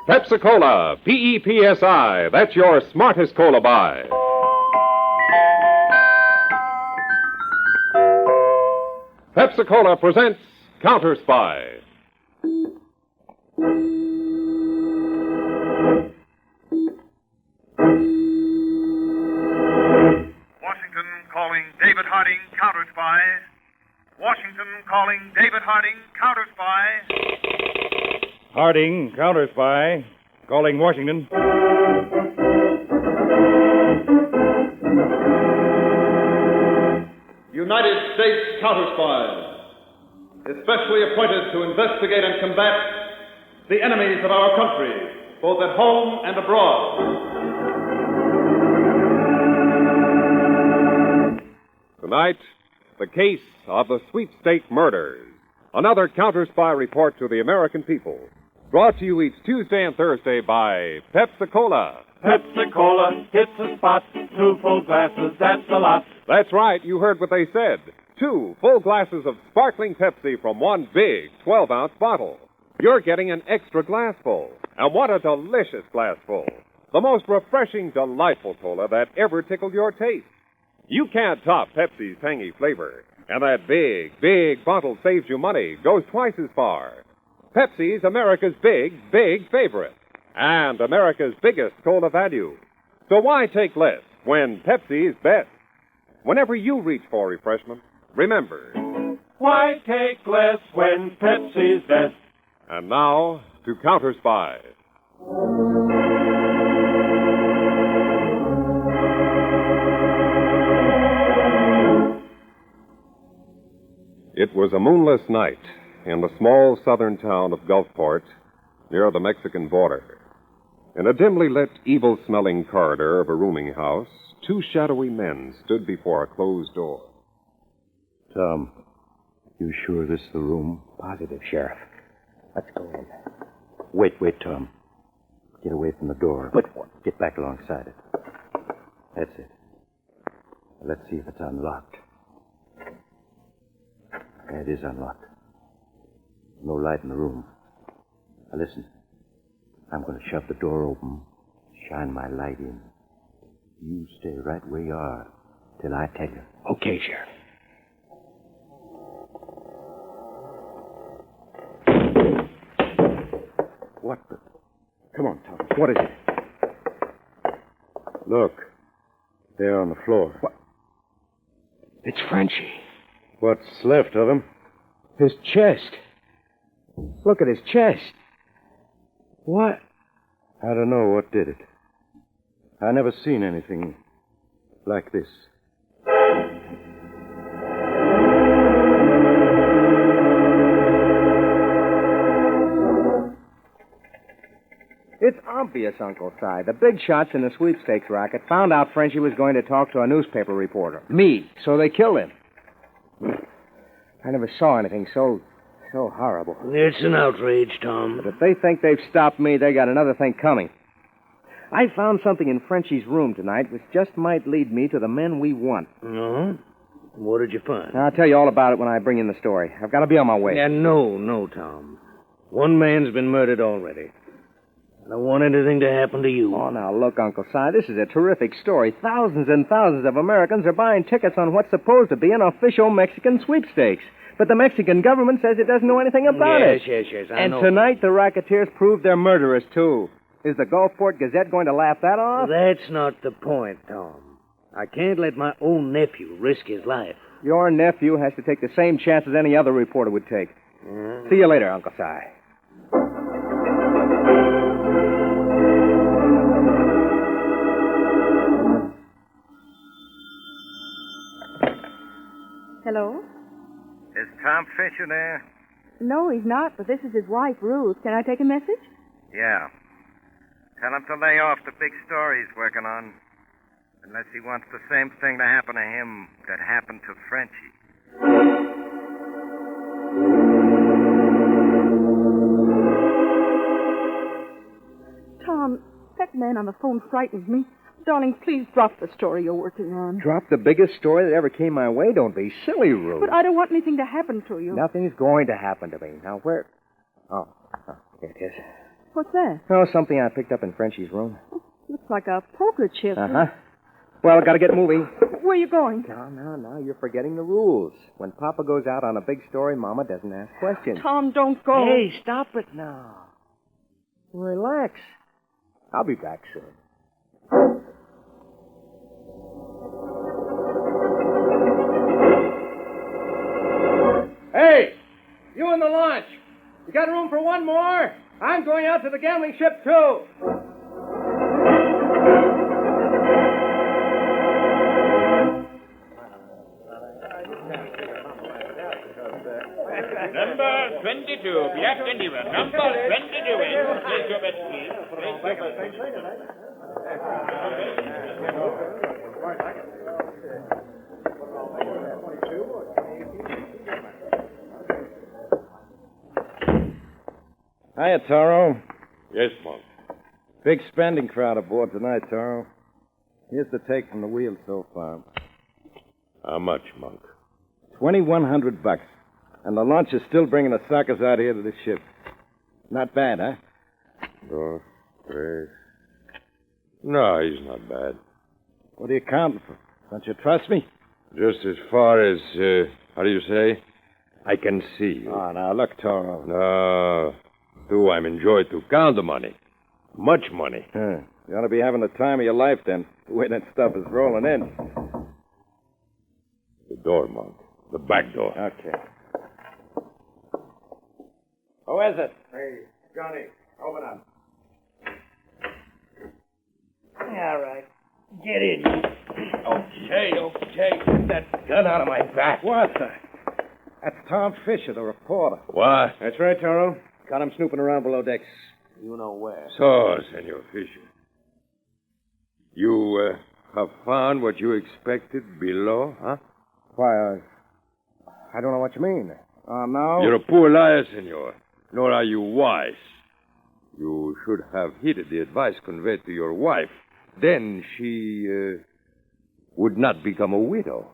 Pepsi-Cola, P-E-P-S-I. That's your smartest cola buy. Pepsi-Cola presents CounterSpy. Washington calling David Harding, CounterSpy. Washington calling David Harding, CounterSpy. Harding, CounterSpy. Calling Washington. United States CounterSpy, especially appointed to investigate and combat the enemies of our country, both at home and abroad. Tonight, the case of the sweepstake murders. Another CounterSpy report to the American people. Brought to you each Tuesday and Thursday by Pepsi-Cola. Pepsi-Cola hits the spot. 2 full glasses, that's a lot. That's right, you heard what they said. 2 full glasses of sparkling Pepsi from one big 12-ounce bottle. You're getting an extra glassful. And what a delicious glassful. The most refreshing, delightful cola that ever tickled your taste. You can't top Pepsi's tangy flavor. And that big bottle saves you money, goes twice as far. Pepsi's America's big favorite. And America's biggest cola value. So why take less when Pepsi's best? Whenever you reach for refreshment, remember. Why take less when Pepsi's best? And now, to CounterSpy. It was a moonless night in the small southern town of Gulfport, near the Mexican border. In a dimly lit, evil-smelling corridor of a rooming house, 2 shadowy men stood before a closed door. Tom, you sure this is the room? Positive, Sheriff. Let's go in. Wait, Tom. Get away from the door. But what? Get back alongside it. That's it. Let's see if it's unlocked. Yeah, it is unlocked. No light in the room. Now listen. I'm going to shove the door open, shine my light in. You stay right where you are till I tell you. Okay, Sheriff. What the... Come on, Tom. What is it? Look. There on the floor. What? It's Frenchie. What's left of him? His chest. Look at his chest. What? I don't know what did it. I never seen anything like this. It's obvious, Uncle Si. The big shots in the sweepstakes racket found out Frenchie was going to talk to a newspaper reporter. Me. So they killed him. I never saw anything so horrible. It's an outrage, Tom. But if they think they've stopped me, they got another thing coming. I found something in Frenchie's room tonight which just might lead me to the men we want. Uh-huh. What did you find? I'll tell you all about it when I bring in the story. I've got to be on my way. Yeah, no, Tom. One man's been murdered already. I don't want anything to happen to you. Oh, now, look, Uncle Si, this is a terrific story. Thousands and thousands of Americans are buying tickets on what's supposed to be an official Mexican sweepstakes. But the Mexican government says it doesn't know anything about it. Yes, I know. And tonight, the racketeers proved they're murderers, too. Is the Gulfport Gazette going to laugh that off? That's not the point, Tom. I can't let my own nephew risk his life. Your nephew has to take the same chances any other reporter would take. See you later, Uncle Si. Hello? Is Tom Fisher there? No, he's not, but this is his wife, Ruth. Can I take a message? Yeah. Tell him to lay off the big story he's working on. Unless he wants the same thing to happen to him that happened to Frenchie. Tom, that man on the phone frightens me. Darling, please drop the story you're working on. Drop the biggest story that ever came my way? Don't be silly, Ruth. But I don't want anything to happen to you. Nothing's going to happen to me. Now, where... Oh, here it is. What's that? Oh, something I picked up in Frenchie's room. Looks like a poker chip. Uh-huh. Well, gotta get moving. Where are you going? No, you're forgetting the rules. When Papa goes out on a big story, Mama doesn't ask questions. Tom, don't go. Hey, stop it now. Relax. I'll be back soon. Hey, you in the launch. You got room for one more? I'm going out to the gambling ship, too. Number 22, Jack Anywhere. Number 22 in. Take your bet, please. Take your bet. Hiya, Toro. Yes, Monk. Big spending crowd aboard tonight, Toro. Here's the take from the wheel so far. How much, Monk? $2,100. And the launch is still bringing the suckers out here to the ship. Not bad, huh? Dos, tres. No, he's not bad. What are you counting for? Don't you trust me? Just as far as, how do you say? I can see you. Oh, now, look, Toro. No. Do I'm enjoyed to count the money. Much money. Huh. You ought to be having the time of your life, then. The way that stuff is rolling in. The door, Monk. The back door. Okay. Who is it? Hey, Johnny, open up. All right. Get in. Okay. Get that gun out of my back. What the? That's Tom Fisher, the reporter. What? That's right, Toro. Caught him snooping around below decks. You know where. So, Senor Fisher. You, have found what you expected below, huh? Why, I don't know what you mean. No. You're a poor liar, senor. Nor are you wise. You should have heeded the advice conveyed to your wife. Then she, would not become a widow.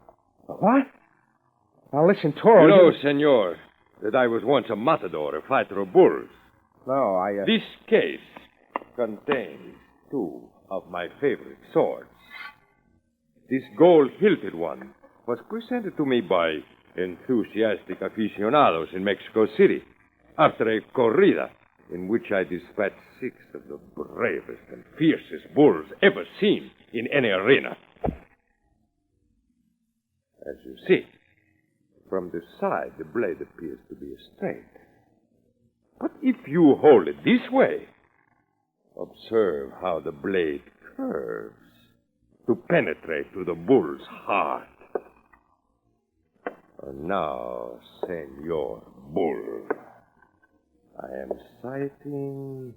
What? Now, listen, Toro. You know, senor, that I was once a matador, a fighter of bulls. No, This case contains two of my favorite swords. This gold-hilted one was presented to me by enthusiastic aficionados in Mexico City after a corrida in which I dispatched 6 of the bravest and fiercest bulls ever seen in any arena. As you see, from the side, the blade appears to be straight. But if you hold it this way, observe how the blade curves to penetrate to the bull's heart. And now, Senor Bull, I am sighting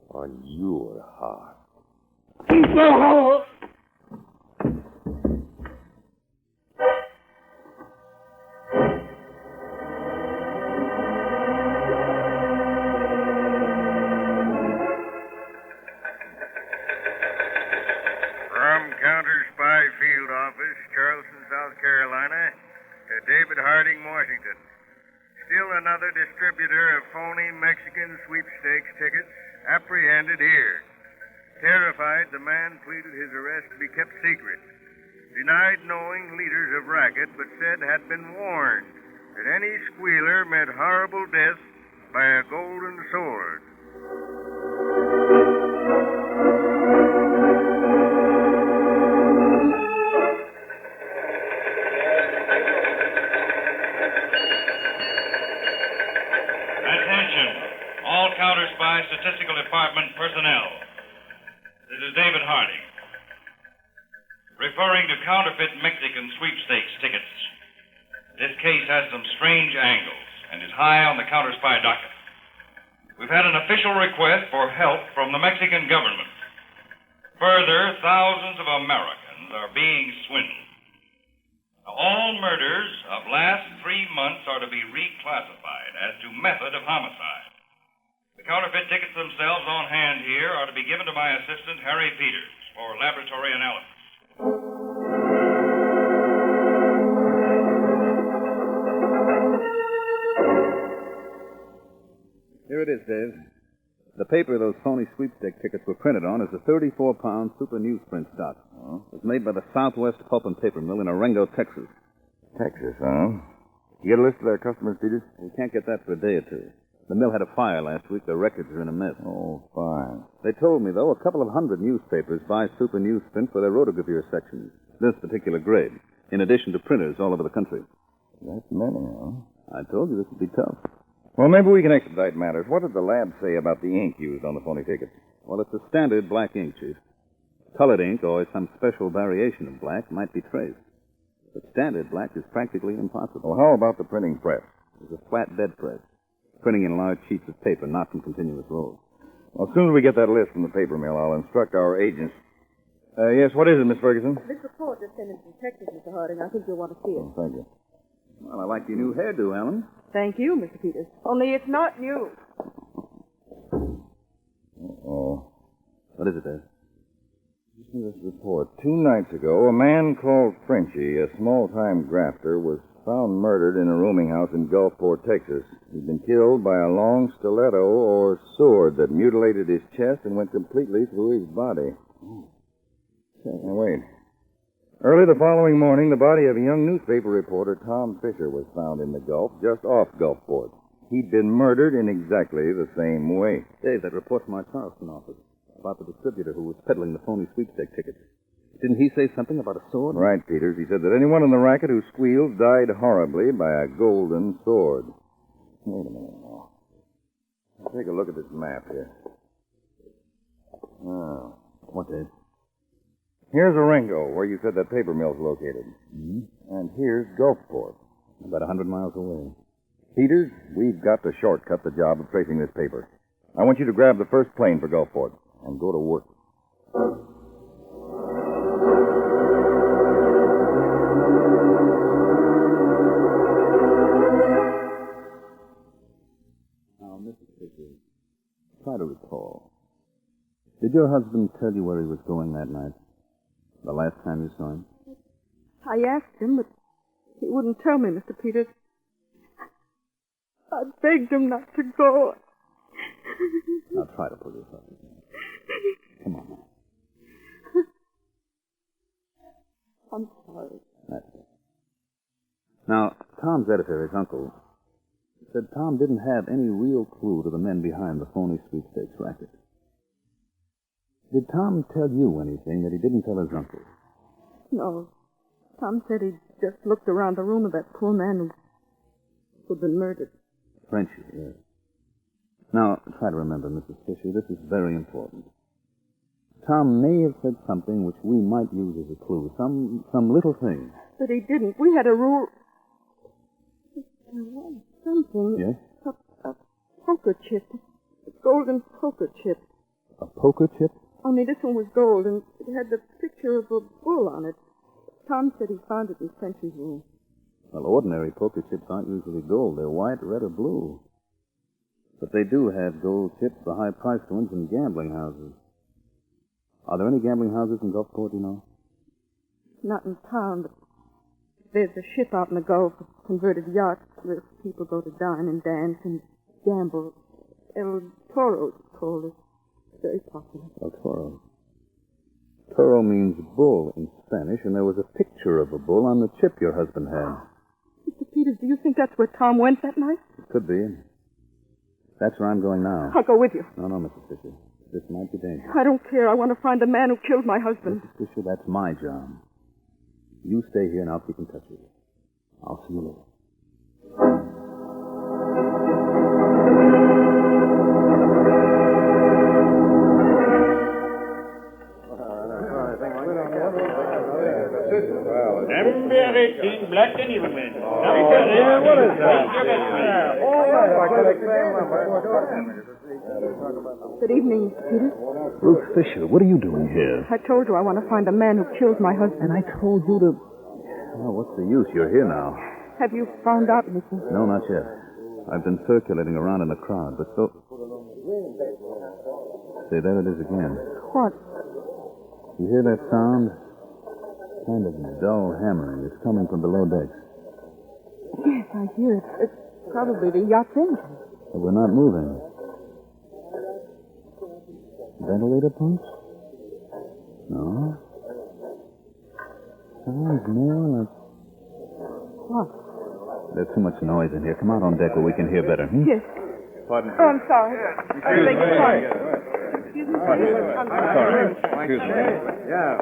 on your heart. From CounterSpy Field Office, Charleston, South Carolina, to David Harding, Washington. Still another distributor of phony Mexican sweepstakes tickets apprehended here. Terrified, the man pleaded his arrest be kept secret. Denied knowing leaders of racket, but said had been warned that any squealer met horrible death by a golden sword. Attention, all CounterSpy Statistical Department personnel. This is David Harding. Referring to counterfeit Mexican sweepstakes tickets. This case has some strange angles and is high on the CounterSpy docket. We've had an official request for help from the Mexican government. Further, thousands of Americans are being swindled. Now, all murders of last 3 months are to be reclassified as to method of homicide. The counterfeit tickets themselves on hand here are to be given to my assistant, Harry Peters, for laboratory analysis. Here it is, Dave. The paper those phony sweepstake tickets were printed on is a 34-pound super newsprint stock. Oh? It was made by the Southwest Pulp and Paper Mill in Orengo, Texas. Texas, huh? You get a list of their customers, Peters? We can't get that for a day or two. The mill had a fire last week. Their records are in a mess. Oh, fine. They told me, though, a couple of hundred newspapers buy super newsprint for their rotogravure sections. This particular grade, in addition to printers all over the country. That's many, huh? I told you this would be tough. Well, maybe we can expedite matters. What did the lab say about the ink used on the phony tickets? Well, it's a standard black ink, Chief. Colored ink or some special variation of black might be traced. But standard black is practically impossible. Well, how about the printing press? It's a flat bed press, printing in large sheets of paper, not in continuous rolls. Well, as soon as we get that list from the paper mill, I'll instruct our agents. Yes, what is it, Miss Ferguson? This report just came in from Texas, Mr. Harding. I think you'll want to see it. Oh, thank you. Well, I like your new hairdo, Ellen. Thank you, Mr. Peters. Only it's not new. Uh-oh. What is it, Dave? Listen to this report. 2 nights ago, a man called Frenchy, a small-time grafter, was found murdered in a rooming house in Gulfport, Texas. He'd been killed by a long stiletto or sword that mutilated his chest and went completely through his body. Now, wait. Early the following morning, the body of a young newspaper reporter, Tom Fisher, was found in the Gulf, just off Gulfport. He'd been murdered in exactly the same way. Dave, that report from our Charleston office about the distributor who was peddling the phony sweepstake tickets. Didn't he say something about a sword? Right, Peters. He said that anyone in the racket who squealed died horribly by a golden sword. Wait a minute now. Take a look at this map here. Oh. What, Dave? Here's Orengo, where you said that paper mill's located. Mm-hmm. And here's Gulfport. About 100 miles away. Peters, we've got to shortcut the job of tracing this paper. I want you to grab the first plane for Gulfport and go to work. Now, Mrs. Fisher, try to recall. Did your husband tell you where he was going that night? The last time you saw him? I asked him, but he wouldn't tell me, Mr. Peters. I begged him not to go. Now try to pull yourself together. Come on now. I'm sorry. That's it. Now, Tom's editor, his uncle, said Tom didn't have any real clue to the men behind the phony sweepstakes racket. Did Tom tell you anything that he didn't tell his uncle? No. Tom said he just looked around the room of that poor man who'd been murdered. Frenchy, yes. Now, try to remember, Mrs. Fisher, this is very important. Tom may have said something which we might use as a clue, some little thing. But he didn't. We had a rule. There was something. Yes? A poker chip. A golden poker chip. A poker chip? Only this one was gold, and it had the picture of a bull on it. Tom said he found it in Frenchy's room. Well, ordinary poker chips aren't usually gold. They're white, red, or blue. But they do have gold chips, the high-priced ones, in gambling houses. Are there any gambling houses in Gulfport, you know? Not in town, but there's a ship out in the Gulf, a converted yacht, where people go to dine and dance and gamble. El Toro, it's called. It's very popular. El Toro. Toro means bull in Spanish, and there was a picture of a bull on the chip your husband had. Mr. Peters, do you think that's where Tom went that night? It could be. That's where I'm going now. I'll go with you. No, Mrs. Fisher. This might be dangerous. I don't care. I want to find the man who killed my husband. Mrs. Fisher, that's my job. You stay here, and I'll keep in touch with you. I'll see you later. Number 18, black and even man. What is that? Good evening, Mr. Peters. Ruth Fisher, what are you doing here? I told you I want to find the man who killed my husband. And I told you to... Well, what's the use? You're here now. Have you found out anything? No, not yet. I've been circulating around in the crowd, but so... See, there it is again. What? You hear that sound? Kind of dull hammering. It's coming from below decks. Yes, I hear it. It's probably the yacht's engine. But we're not moving. Ventilator pumps? No. Sounds more like... What? There's too much noise in here. Come out on deck where we can hear better. Yes. Pardon? Oh, I'm sorry. I beg your pardon. Excuse me. I'm sorry. Excuse me. Yeah.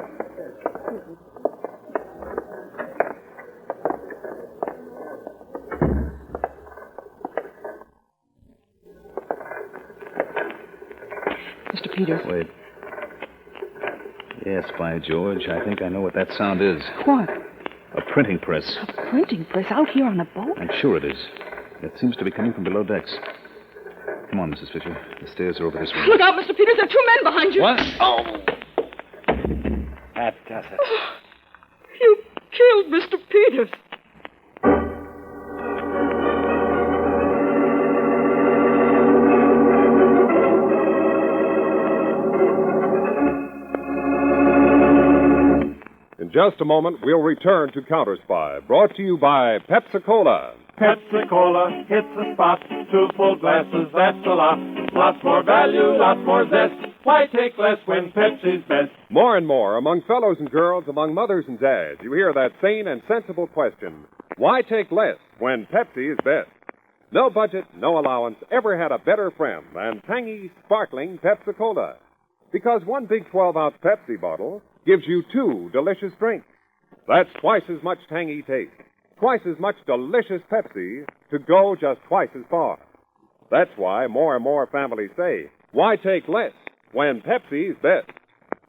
Mr. Peters. Wait. Yes, by George, I think I know what that sound is. What? A printing press. A printing press out here on a boat? I'm sure it is. It seems to be coming from below decks. Come on, Mrs. Fisher. The stairs are over this way. Look out, Mr. Peters. There are 2 men behind you. What? Oh! That does it. You killed Mr. Peters. In just a moment, we'll return to CounterSpy, brought to you by Pepsi-Cola. Pepsi-Cola hits the spot. 2 full glasses, that's a lot. Lots more value, lots more zest. Why take less when Pepsi's best? More and more, among fellows and girls, among mothers and dads, you hear that sane and sensible question, why take less when Pepsi is best? No budget, no allowance ever had a better friend than tangy, sparkling Pepsi-Cola. Because one big 12-ounce Pepsi bottle gives you 2 delicious drinks. That's twice as much tangy taste, twice as much delicious Pepsi to go just twice as far. That's why more and more families say, why take less when Pepsi's best?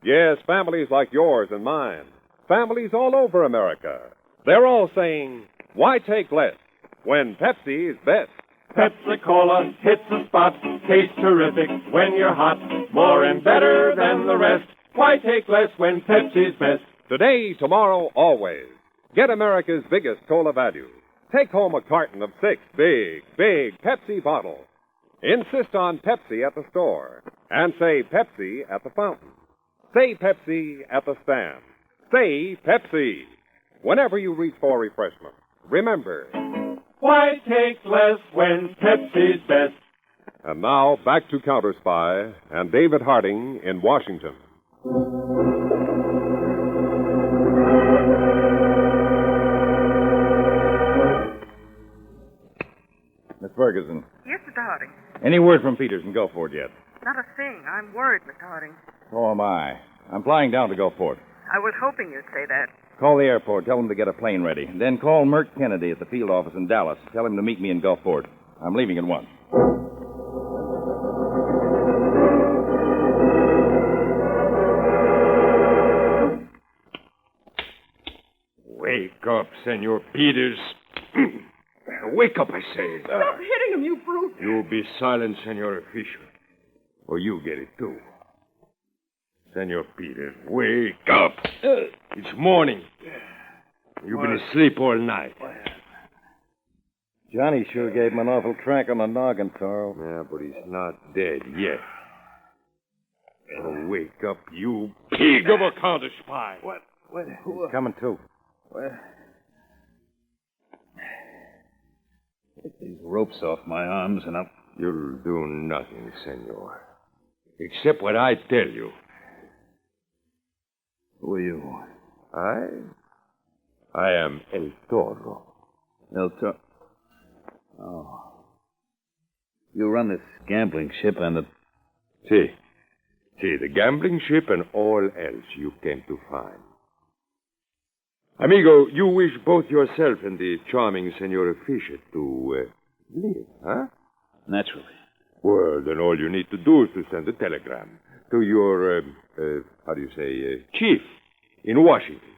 Yes, families like yours and mine, families all over America, they're all saying, why take less when Pepsi's best? Pepsi-Cola hits the spot. Tastes terrific when you're hot. More and better than the rest. Why take less when Pepsi's best? Today, tomorrow, always. Get America's biggest cola value. Take home a carton of 6 big Pepsi bottles. Insist on Pepsi at the store. And say Pepsi at the fountain. Say Pepsi at the stand. Say Pepsi. Whenever you reach for refreshment, remember, why take less when Pepsi's best? And now, back to CounterSpy and David Harding in Washington. Miss Ferguson, Yes, Mr. Harding. any word from Peters in Gulfport yet? Not a thing. I'm worried, Mr. Harding. So am I. I'm flying down to Gulfport. I was hoping you'd say that. Call the airport. Tell them to get a plane ready. Then call Merck Kennedy at the field office in Dallas. Tell him to meet me in Gulfport. I'm leaving at once. Wake up, Senor Peters. Wake up, I say. Stop hitting him, you brute. You be silent, Senor Official, or you get it too. Senor Peters, wake up. It's morning. You've been asleep all night. Johnny sure gave him an awful crack on the noggin, Toro. Yeah, but he's not dead yet. So wake up, you pig of a counter-spy. What? He's coming to. Take these ropes off my arms and I'll... You'll do nothing, senor. Except what I tell you. Who are you? I am El Toro. El Toro? Oh. You run this gambling ship and the... See, the gambling ship and all else you came to find. Amigo, you wish both yourself and the charming Senora Fisher to live, huh? Naturally. Well, then all you need to do is to send a telegram to your, chief in Washington.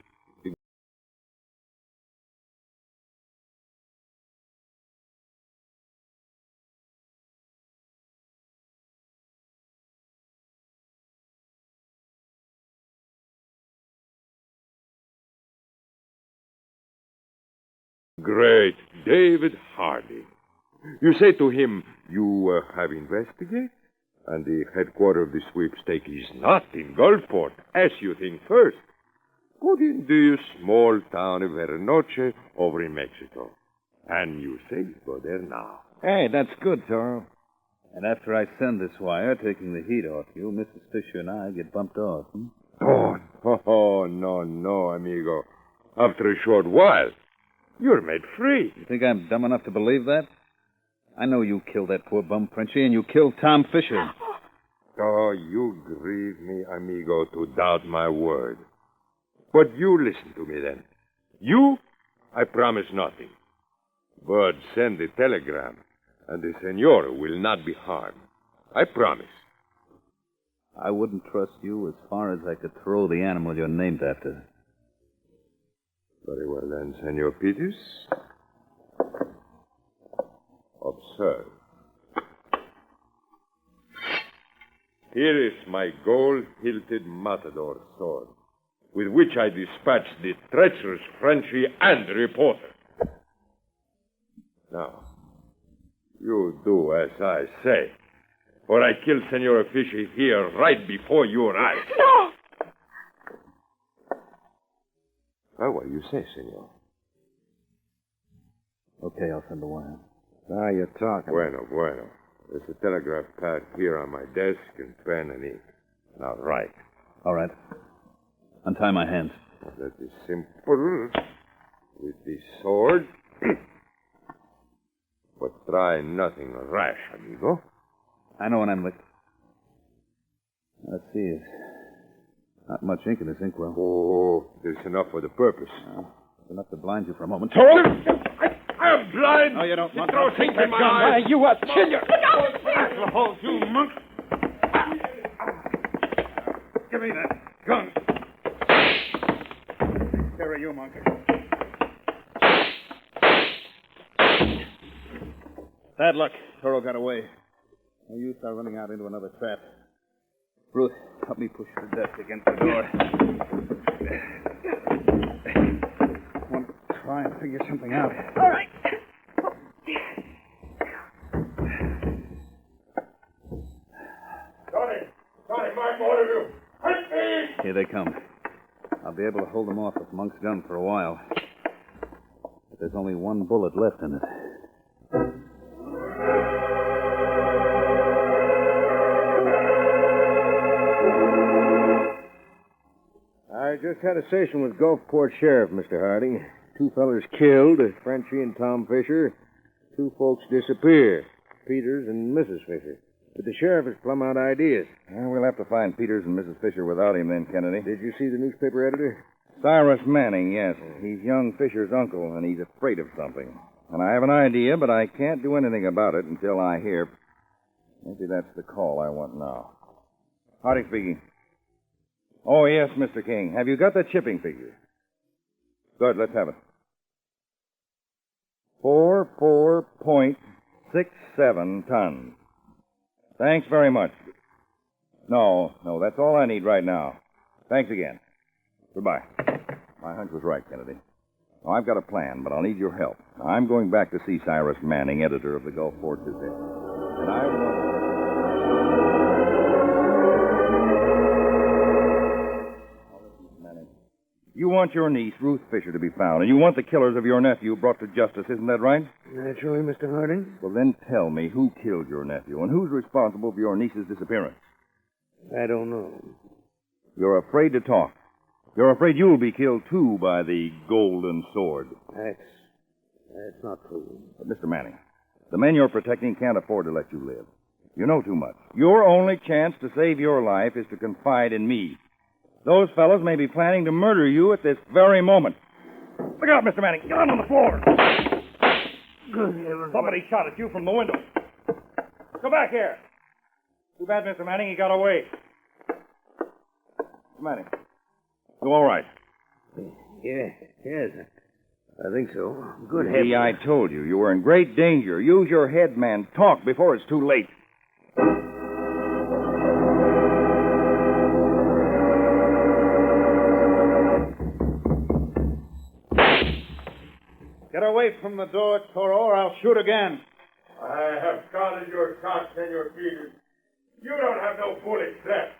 Great. David Harding. You say to him, you have investigated, and the headquarters of the sweepstake is not in Gulfport, as you think first, but in the small town of Vernoche over in Mexico. And you say you go there now. Hey, that's good, Toro. And after I send this wire, taking the heat off you, Mrs. Fisher and I get bumped off. Oh, no, amigo. After a short while, you're made free. You think I'm dumb enough to believe that? I know you killed that poor bum Frenchie, and you killed Tom Fisher. Oh, you grieve me, amigo, to doubt my word. But you listen to me, then. You, I promise nothing. But send the telegram, and the senora will not be harmed. I promise. I wouldn't trust you as far as I could throw the animal you're named after. Very well, then, Senor Peters. Observe. Here is my gold-hilted matador sword, with which I dispatched the treacherous Frenchie and the reporter. Now, you do as I say, or I kill Senora Fisher here right before your eyes. No! Well, what do you say, senor? Okay, I'll send the wire. Now you're talking. Bueno. There's a telegraph pad here on my desk and pen and ink. Now write. All right. Untie my hands. That is simple. With the sword. But try nothing rash, amigo. I know when I'm licked. Let's see. There's not much ink in this inkwell. Oh, there's enough for the purpose. Enough to blind you for a moment. I'm blind. No, you don't want throw to things in my eyes. You will kill you. I'll hold you, monk. Give me that gun. Carry you, monk. Bad luck. Toro got away. No use our running out into another trap. Ruth, help me push the desk against the door. I want to try and figure something out. All right. Tony, Mark, all of you. Hurt me! Here they come. I'll be able to hold them off with Monk's gun for a while. But there's only one bullet left in it. I just had a session with Gulfport Sheriff, Mr. Harding. 2 fellers killed, Frenchie and Tom Fisher. 2 folks disappear, Peters and Mrs. Fisher. But the sheriff is plumb out ideas. Well, we'll have to find Peters and Mrs. Fisher without him then, Kennedy. Did you see the newspaper editor? Cyrus Manning, yes. He's young Fisher's uncle, and he's afraid of something. And I have an idea, but I can't do anything about it until I hear. Maybe that's the call I want now. Harding speaking. Oh, yes, Mr. King. Have you got the chipping figure? Good, let's have it. 44.67 tons. Thanks very much. No, that's all I need right now. Thanks again. Goodbye. My hunch was right, Kennedy. Now, I've got a plan, but I'll need your help. Now, I'm going back to see Cyrus Manning, editor of the Gulfport Gazette. And I want... You want your niece, Ruth Fisher, to be found, and you want the killers of your nephew brought to justice, isn't that right? Naturally, Mr. Harding. Well, then tell me who killed your nephew and who's responsible for your niece's disappearance. I don't know. You're afraid to talk. You're afraid you'll be killed, too, by the golden sword. That's not true. But, Mr. Manning, the men you're protecting can't afford to let you live. You know too much. Your only chance to save your life is to confide in me. Those fellows may be planning to murder you at this very moment. Look out, Mr. Manning. Get on the floor. Good heavens. Somebody shot at you from the window. Go back here. Too bad, Mr. Manning. He got away. Mr. Manning. You all right? Yes. I think so. Good See, heavens. I told you. You were in great danger. Use your head, man. Talk before it's too late. Get away from the door, Toro, or I'll shoot again. I have counted your shots, Senor Peters. You don't have no bullets left.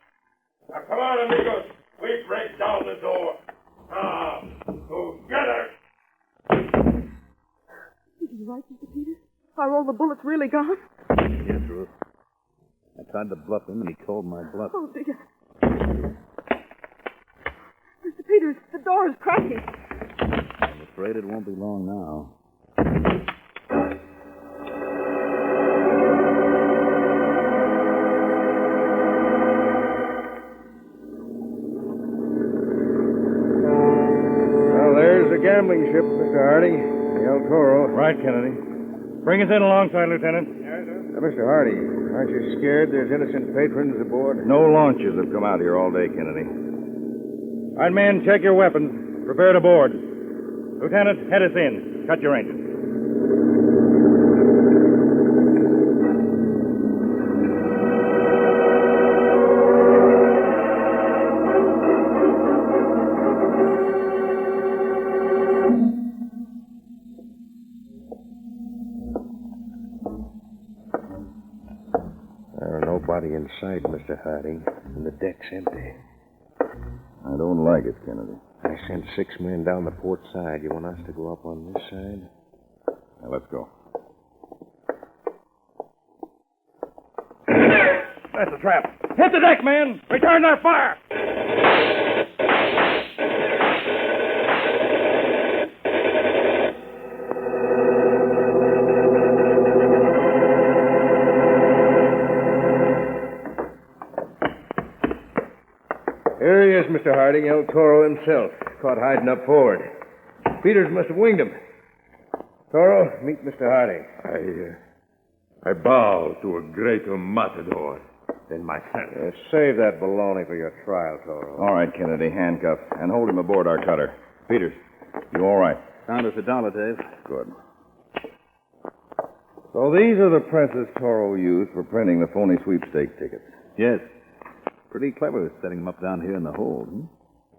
Now, come on, amigos. We break down the door. Now, together. Is he right, Mr. Peters? Are all the bullets really gone? Yes, Ruth. I tried to bluff him, and he called my bluff. Oh, dear. Mr. Peters, the door is cracking. I'm afraid it won't be long now. Well, there's the gambling ship, Mr. Hardy. The El Toro. Right, Kennedy. Bring us in alongside, Lieutenant. Mr. Hardy, aren't you scared there's innocent patrons aboard? No launches have come out here all day, Kennedy. All right, men, check your weapons. Prepare to board. Lieutenant, head us in. Cut your engine. Nobody inside, Mr. Hardy, and the deck's empty. I don't like it, Kennedy. I sent 6 men down the port side. You want us to go up on this side? Now, let's go. That's a trap. Hit the deck, men! Return their fire! Here he is, Mr. Hardy, El Toro himself, caught hiding up forward. Peters must have winged him. Toro, meet Mr. Hardy. I bow to a greater matador than myself. Save that baloney for your trial, Toro. All right, Kennedy, handcuff, and hold him aboard our cutter. Peters, you all right? Found us $1, Dave. Good. So these are the presses Toro used for printing the phony sweepstake tickets. Yes. Pretty clever setting them up down here in the hold,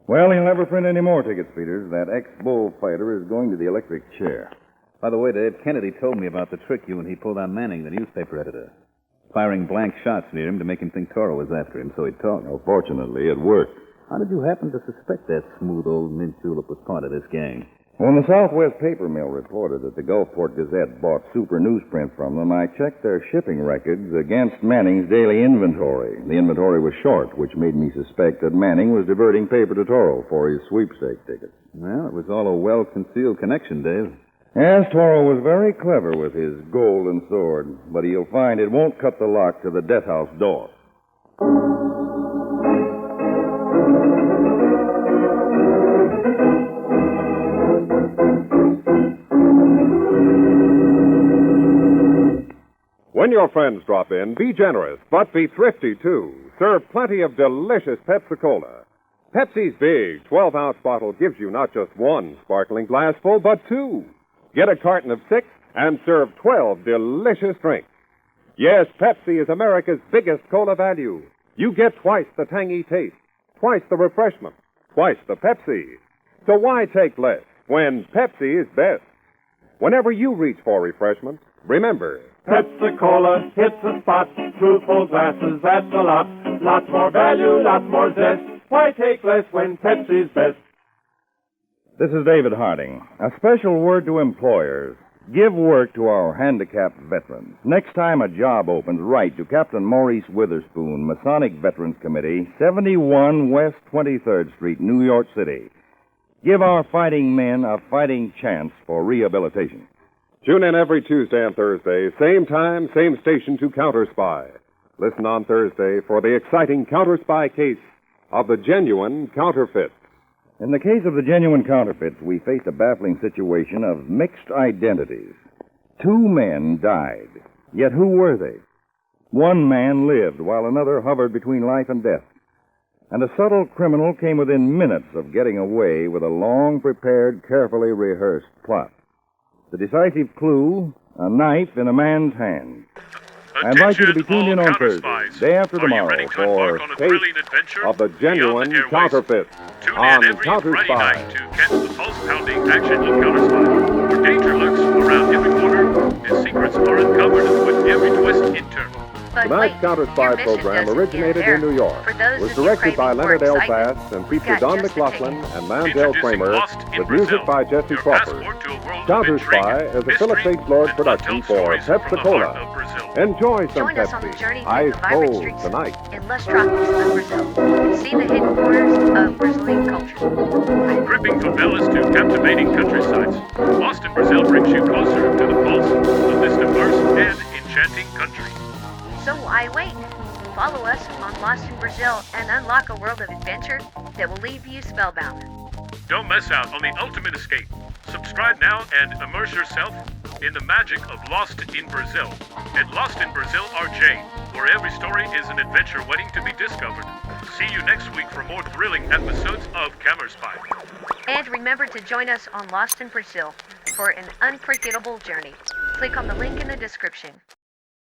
Well, he'll never print any more tickets, Peters. That ex-bullfighter is going to the electric chair. By the way, Dave, Kennedy told me about the trick you and he pulled on Manning, the newspaper editor. Firing blank shots near him to make him think Toro was after him, so he'd talk. Well, fortunately, it worked. How did you happen to suspect that smooth old mint julep was part of this gang? When the Southwest Paper Mill reported that the Gulfport Gazette bought super newsprint from them, I checked their shipping records against Manning's daily inventory. The inventory was short, which made me suspect that Manning was diverting paper to Toro for his sweepstake tickets. Well, it was all a well-concealed connection, Dave. Yes, Toro was very clever with his golden sword, but he'll find it won't cut the lock to the death house door. When your friends drop in, be generous, but be thrifty, too. Serve plenty of delicious Pepsi-Cola. Pepsi's big 12-ounce bottle gives you not just one sparkling glassful, but 2. Get a carton of 6 and serve 12 delicious drinks. Yes, Pepsi is America's biggest cola value. You get twice the tangy taste, twice the refreshment, twice the Pepsi. So why take less when Pepsi is best? Whenever you reach for refreshment, remember, Pepsi-Cola hits the spot. Truthful glasses, that's a lot. Lots more value, lots more zest. Why take less when Pepsi's best? This is David Harding. A special word to employers. Give work to our handicapped veterans. Next time a job opens, write to Captain Maurice Witherspoon, Masonic Veterans Committee, 71 West 23rd Street, New York City. Give our fighting men a fighting chance for rehabilitation. Tune in every Tuesday and Thursday, same time, same station to CounterSpy. Listen on Thursday for the exciting CounterSpy case of the genuine counterfeit. In the case of the genuine counterfeits, we face a baffling situation of mixed identities. 2 men died, yet who were they? One man lived while another hovered between life and death. And a subtle criminal came within minutes of getting away with a long-prepared, carefully rehearsed plot. The decisive clue, a knife in a man's hand. I invite you to be tuned in on Thursday, day after tomorrow, for Case of the Genuine Counterfeit on CounterSpy. To catch the pulse-pounding action of CounterSpy. For danger lurks around every corner, his secrets are uncovered with every twist in turn. Tonight's CounterSpy program originated in New York, was directed by Leonard L. Bass, and featured Don McLaughlin and Mandel Kramer, with music by Jesse Crawford. CounterSpy is a Phillips H. Lord production for Pepsi-Cola. Enjoy some Join us on the Pepsi. journey through Ice the vibrant cold streets tonight. in Los Tropics of Brazil and see the hidden corners of Brazilian culture. From gripping favelas to captivating countrysides, Lost in Brazil brings you closer to the pulse of this diverse and enchanting country. So why wait? Follow us on Lost in Brazil and unlock a world of adventure that will leave you spellbound. Don't miss out on the ultimate escape. Subscribe now and immerse yourself in the magic of Lost in Brazil at Lost in Brazil RJ, where every story is an adventure waiting to be discovered. See you next week for more thrilling episodes of CounterSpy. And remember to join us on Lost in Brazil for an unforgettable journey. Click on the link in the description.